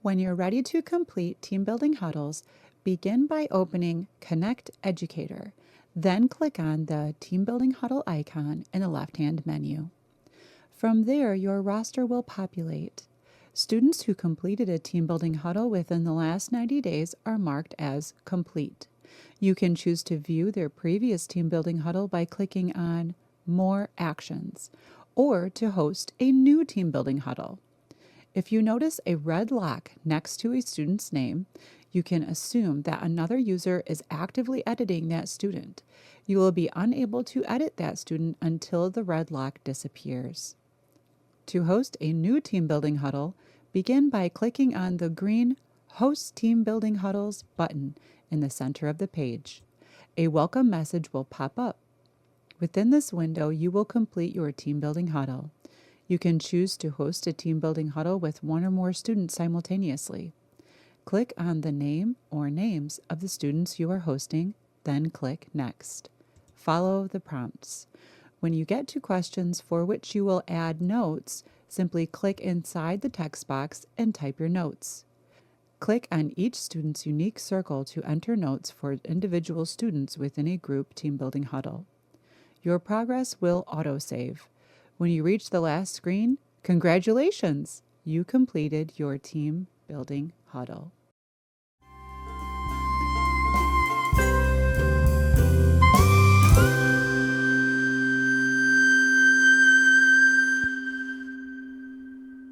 When you're ready to complete team building huddles, begin by opening Connect Educator, then click on the Team Building Huddle icon in the left-hand menu. From there, your roster will populate. Students who completed a team building huddle within the last 90 days are marked as complete. You can choose to view their previous team building huddle by clicking on More Actions, or to host a new team building huddle. If you notice a red lock next to a student's name, you can assume that another user is actively editing that student. You will be unable to edit that student until the red lock disappears. To host a new team building huddle, begin by clicking on the green Host Team Building Huddles button in the center of the page. A welcome message will pop up. Within this window, you will complete your team building huddle. You can choose to host a team building huddle with one or more students simultaneously. Click on the name or names of the students you are hosting, then click Next. Follow the prompts. When you get to questions for which you will add notes, simply click inside the text box and type your notes. Click on each student's unique circle to enter notes for individual students within a group team building huddle. Your progress will autosave. When you reach the last screen, congratulations! You completed your team building huddle.